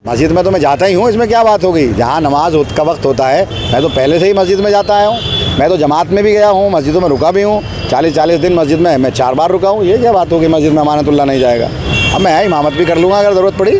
मस्जिद में तो मैं जाता ही हूँ, इसमें क्या बात हो गई। जहाँ नमाज का वक्त होता है मैं तो पहले से ही मस्जिद में जाता आया हूँ। मैं तो जमात में भी गया हूँ, मस्जिदों में रुका भी हूँ। 40-40 दिन मस्जिद में मैं 4 बार रुका हूँ। ये क्या बात होगी मस्जिद में अमानतुल्लाह नहीं जाएगा। अब मैं इमामत भी कर लूँगा अगर ज़रूरत पड़ी।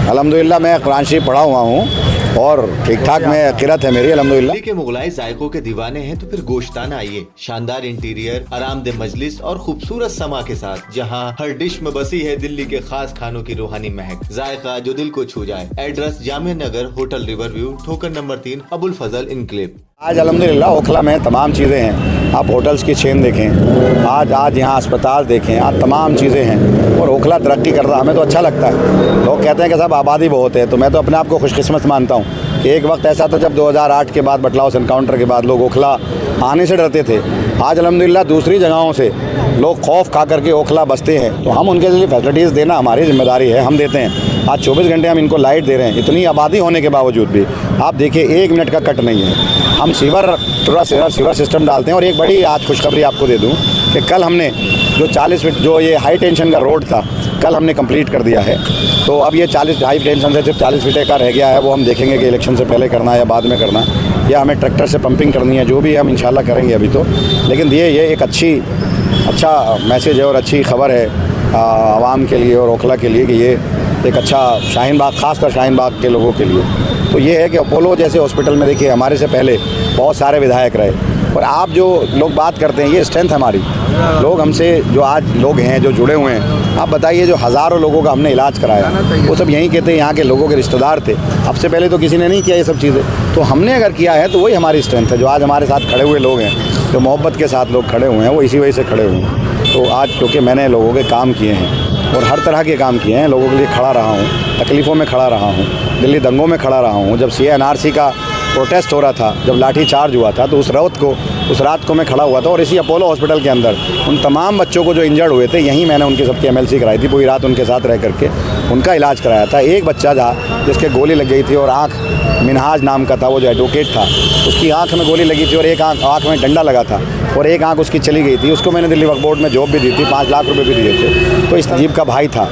अल्हम्दुलिल्लाह मैं कुरान शरीफ पढ़ा हुआ हूँ और ठीक ठाक में किरत है मेरी अल्हम्दुलिल्लाह। दिल्ली के मुगलाई जायकों के दीवाने हैं तो फिर गोश्ताना आइए। शानदार इंटीरियर, आरामदेह मजलिस और खूबसूरत समा के साथ, जहां हर डिश में बसी है दिल्ली के खास खानों की रूहानी महक। जायका जो दिल को छू जाए। Address Jamia Nagar, hotel river view, ठोकर नंबर 3, अबुल फजल इनक्लेव। आज अल्हम्दुलिल्लाह ओखला में तमाम चीज़ें हैं। आप होटल्स की चेन देखें, आज यहाँ अस्पताल देखें, आज तमाम चीज़ें हैं और ओखला तरक्की कर रहा। हमें तो अच्छा लगता है। लोग कहते हैं कि साहब आबादी बहुत है, तो मैं तो अपने आप को खुशकिस्मत मानता हूँ कि एक वक्त ऐसा था जब 2008 के बाद बटला हाउस एनकाउंटर के बाद लोग ओखला आने से डरते थे। आज अल्हम्दुलिल्लाह दूसरी जगहों से लोग खौफ खा करके ओखला बसते हैं, तो हम उनके लिए फैसिलिटीज़ देना हमारी जिम्मेदारी है, हम देते हैं। आज 24 घंटे हम इनको लाइट दे रहे हैं। इतनी आबादी होने के बावजूद भी आप देखिए 1 मिनट का कट नहीं है। हम सीवर सिस्टम डालते हैं। और एक बड़ी आज खुशखबरी आपको दे दूं कि कल हमने जो 40 फीट जो ये हाई टेंशन का रोड था, कल हमने कंप्लीट कर दिया है। तो अब ये 40 हाई टेंशन से सिर्फ 40 फीट का रह गया है। वो हम देखेंगे कि इलेक्शन से पहले करना है या बाद में करना है, या हमें ट्रैक्टर से पंपिंग करनी है, जो भी हम इंशाल्लाह करेंगे अभी तो। लेकिन ये एक अच्छा मैसेज है और अच्छी खबर है आवाम के लिए और ओखला के लिए कि ये एक अच्छा शाहीन बाग, ख़ासकर शाहीन बाग के लोगों के लिए तो ये है कि अपोलो जैसे हॉस्पिटल में देखिए हमारे से पहले बहुत सारे विधायक रहे। और आप जो लोग बात करते हैं, ये स्ट्रेंथ हमारी। लोग हमसे जो आज लोग हैं जो जुड़े हुए हैं, आप बताइए जो हज़ारों लोगों का हमने इलाज कराया, वो सब यहीं कहते हैं यहाँ के लोगों के रिश्तेदार थे। अब से पहले तो किसी ने नहीं किया ये सब चीज़ें, तो हमने अगर किया है तो वही हमारी स्ट्रेंथ है। जो आज हमारे साथ खड़े हुए लोग हैं, जो मोहब्बत के साथ लोग खड़े हुए हैं, वो इसी वजह से खड़े हुए हैं। तो आज क्योंकि मैंने लोगों के काम किए हैं और हर तरह के काम किए हैं, लोगों के लिए खड़ा रहा हूँ, तकलीफ़ों में खड़ा रहा हूँ, दिल्ली दंगों में खड़ा रहा हूँ। जब CA-NRC का प्रोटेस्ट हो रहा था, जब लाठी चार्ज हुआ था, तो उस रात को मैं खड़ा हुआ था और इसी अपोलो हॉस्पिटल के अंदर उन तमाम बच्चों को जो इंजर्ड हुए थे, यहीं मैंने उनकी सबकी MLC कराई थी। पूरी रात उनके साथ रह करके उनका इलाज कराया था। एक बच्चा था जिसके गोली लग गई थी और आँख, मिनहाज नाम का था, वो जो एडवोकेट था, उसकी आँख में गोली लगी थी और एक आँख में डंडा लगा था और एक आँख उसकी चली गई थी। उसको मैंने दिल्ली वक्फ बोर्ड में जॉब भी दी थी, 5 लाख रुपये भी दिए थे। तो इस नजीब का भाई था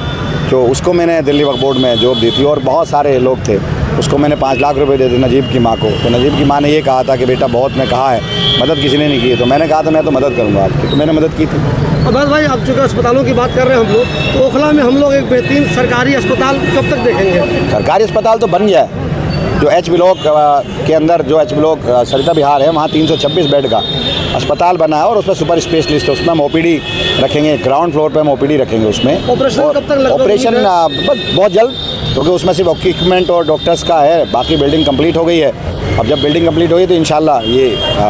जो, उसको मैंने दिल्ली वक्फ बोर्ड में जॉब दी थी और बहुत सारे लोग थे, उसको मैंने 5 लाख रुपए दे दी नजीब की माँ को। तो नजीब की माँ ने ये कहा था कि बेटा बहुत मैं कहा है, मदद किसी ने नहीं की है। तो मैंने कहा था मैं तो मदद करूँगा आपकी, तो मैंने मदद की थी। अब्बास भाई, अब चूँकि अस्पतालों की बात कर रहे हैं हम लोग, तो ओखला में हम लोग एक बेहतरीन सरकारी अस्पताल कब तक देखेंगे? सरकारी अस्पताल तो बन गया है। जो H ब्लॉक के अंदर जो H ब्लॉक सरिता विहार है, वहाँ 326 बेड का अस्पताल बना है और उसमें सुपर स्पेशलिस्ट है। उसमें हम OPD रखेंगे, ग्राउंड फ्लोर पे हम OPD रखेंगे उसमें। ऑपरेशन कब तक लगभग? ऑपरेशन बहुत जल्द, क्योंकि उसमें सिर्फ इक्विपमेंट और डॉक्टर्स का है, बाकी बिल्डिंग कंप्लीट हो गई है। अब जब बिल्डिंग कंप्लीट होगी तो इंशाल्लाह ये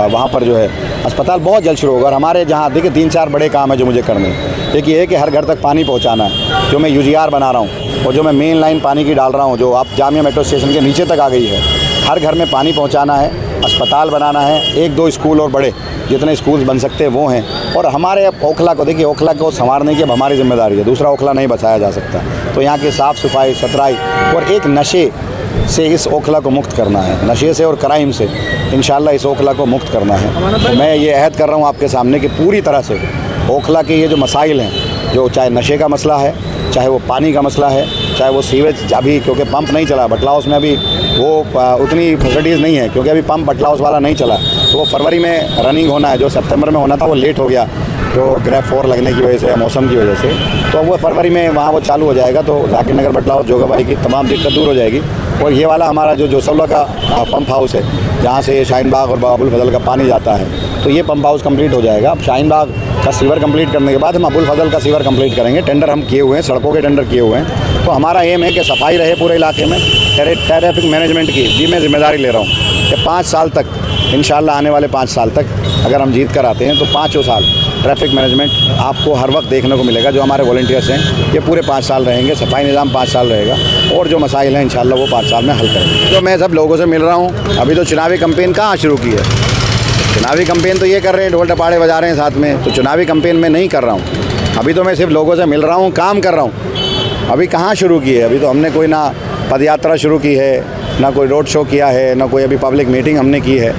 वहाँ पर जो है अस्पताल बहुत जल्द शुरू होगा। और हमारे जहाँ देखिए 3-4 बड़े काम है जो मुझे करने हैं। एक ये है कि हर घर तक पानी पहुँचाना है, जो मैं UGR बना रहा हूँ और जो मैं मेन लाइन पानी की डाल रहा हूँ, जो आप जामिया मेट्रो स्टेशन के नीचे तक आ गई है। हर घर में पानी पहुँचाना है, अस्पताल बनाना है, 1-2 स्कूल और बड़े जितने स्कूल्स बन सकते हैं वो हैं। और हमारे ओखला को देखिए, ओखला को संवारने की अब हमारी जिम्मेदारी है। दूसरा ओखला नहीं बचाया जा सकता। तो यहाँ की साफ़ सफाई, सतराई और एक नशे से इस ओखला को मुक्त करना है, नशे से और क्राइम से इंशाल्लाह इस ओखला को मुक्त करना है। तो मैं ये अहद कर रहा हूँ आपके सामने कि पूरी तरह से ओखला के ये जो मसाइल हैं, जो चाहे नशे का मसला है, चाहे वो पानी का मसला है, चाहे वो सीवेज, अभी क्योंकि पंप नहीं चला बटला हाउस में, अभी वो उतनी फैसिलिटीज़ नहीं है क्योंकि अभी पंप बटला हाउस वाला नहीं चला। तो वो फरवरी में रनिंग होना है, जो सितंबर में होना था वो लेट हो गया, जो ग्रेफ 4 लगने की वजह से, मौसम की वजह से। तो वो फरवरी में वहाँ वो चालू हो जाएगा, तो जाकिर नगर बटला हाउस जोगाबाई की तमाम दिक्कत दूर हो जाएगी। और ये वाला हमारा जो जोसवला का पंप हाउस है, जहाँ से शाहीन बाग और अबुल फजल का पानी जाता है, तो ये पंप हाउस कंप्लीट हो जाएगा। अब शाहीन बाग का सीवर कंप्लीट करने के बाद हम अबुल फजल का सीवर कंप्लीट करेंगे। टेंडर हम किए हुए हैं, सड़कों के टेंडर किए हुए हैं। तो हमारा एम है कि सफाई रहे पूरे इलाके में। ट्रैफिक मैनेजमेंट की जी मैं जिम्मेदारी ले रहा हूँ कि 5 साल तक इंशाल्लाह, आने वाले 5 साल तक अगर हम जीत कर आते हैं तो 5 साल ट्रैफिक मैनेजमेंट आपको हर वक्त देखने को मिलेगा। जो हमारे वॉलंटियर्स हैं ये पूरे 5 साल रहेंगे, सफाई निज़ाम 5 साल रहेगा और जो मसाइल हैं इंशाल्लाह वो 5 साल में हल करेंगे। तो मैं सब लोगों से मिल रहा हूँ। अभी तो चुनावी कैंपेन कहाँ शुरू की है। चुनावी कैंपेन तो ये कर रहे हैं, ढोल टपाड़े बजा रहे हैं साथ में। तो चुनावी कैंपेन में नहीं कर रहा हूँ, अभी तो मैं सिर्फ लोगों से मिल रहा हूँ, काम कर रहा हूँ। अभी कहाँ शुरू की है, अभी तो हमने कोई ना पदयात्रा शुरू की है, ना कोई रोड शो किया है, ना कोई अभी पब्लिक मीटिंग हमने की है।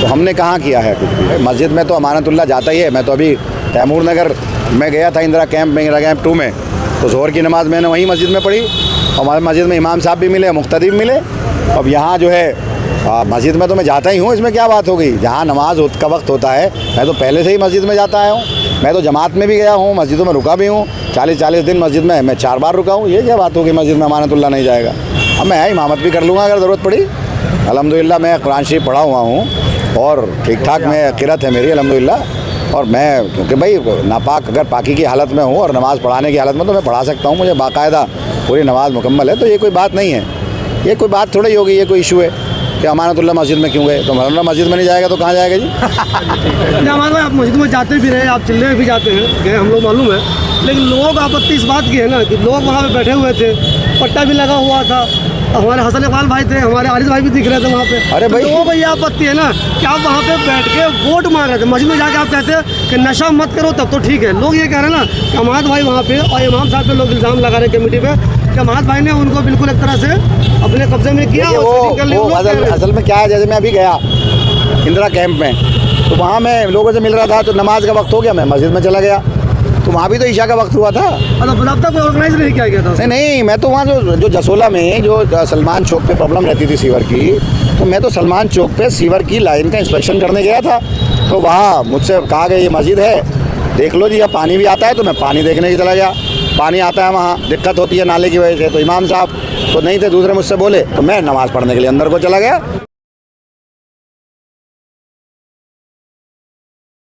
तो हमने कहाँ किया है कुछ भी। मस्जिद में तो अमानतुल्लाह जाता ही है। मैं तो अभी तैमूर नगर में गया था, इंदिरा कैंप में, इंदिरा कैंप 2 में, तो ज़ोहर की नमाज़ मैंने वहीं मस्जिद में पढ़ी और हमारे मस्जिद में इमाम साहब भी मिले, मुख्तदी भी मिले। अब यहाँ जो है मस्जिद में तो मैं जाता ही हूँ, इसमें क्या बात हो गई। जहाँ नमाज का वक्त होता है मैं तो पहले से ही मस्जिद में जाता आया हूँ। मैं तो जमात में भी गया हूँ, मस्जिदों में रुका भी हूँ। 40-40 दिन मस्जिद में मैं 4 बार रुका हूँ। ये क्या बात होगी मस्जिद में अमानतुल्लाह नहीं जाएगा। अब मैं इमामत भी कर लूँगा अगर ज़रूरत पड़ी। अल्हम्दुलिल्लाह मैं कुरान शरीफ पढ़ा हुआ हूँ और ठीक ठाक मैं क़िरात है मेरी अल्हम्दुलिल्लाह। और मैं क्योंकि भाई नापाक अगर पाकी की हालत में हूँ और नमाज़ पढ़ाने की हालत में तो मैं पढ़ा सकता हूँ। मुझे बाकायदा पूरी नमाज मुकम्मल है, तो ये कोई बात नहीं है। ये कोई बात थोड़ी होगी, ये कोई इशू है कि अमानतुल्लाह मस्जिद में क्यों गए। तो अमानतुल्लाह मस्जिद में नहीं जाएगा तो कहाँ जाएगा जी। हमारे भाई आप मस्जिद में जाते भी रहे, आप चिल्ले भी जाते हैं, गए हम लोग मालूम है। लेकिन लोगों को आपत्ति इस बात की है ना कि लोग वहाँ पे बैठे हुए थे, पट्टा भी लगा हुआ था, हमारे हसन इकबाल भाई थे, हमारे आरिफ भाई भी दिख रहे थे वहाँ पे। अरे भाई, लोगों को ये आपत्ति है ना कि आप वहाँ पे बैठ के वोट मांग रहे थे। मस्जिद में जाके आप कहते हैं कि नशा मत करो तब तो ठीक है। लोग ये कह रहे हैं ना कि अमाद भाई वहाँ पे और इमाम साहब पे लोग इल्ज़ाम लगा रहे कमेटी पे कि अमाद भाई ने उनको बिल्कुल एक तरह से अपने कब्जे में किया। वो असल में क्या है, जैसे मैं अभी गया इंदिरा कैंप में तो वहाँ मैं लोगों से मिल रहा था, तो नमाज का वक्त हो गया, मैं मस्जिद में चला गया। तो वहाँ भी तो ईशा का वक्त हुआ था। अब तक ऑर्गेनाइज नहीं किया गया था। नहीं, मैं तो वहाँ जो जसोला में जो सलमान चौक पे प्रॉब्लम रहती थी सीवर की, तो मैं तो सलमान चौक पे सीवर की लाइन का इंस्पेक्शन करने गया था। तो वहाँ मुझसे कहा गया ये मस्जिद है, देख लो जी, अब पानी भी आता है। तो मैं पानी देखने की चला गया। पानी आता है, वहाँ दिक्कत होती है नाले की वजह से। तो इमाम साहब तो नहीं थे, दूसरे मुझसे बोले, तो मैं नमाज़ पढ़ने के लिए अंदर को चला गया।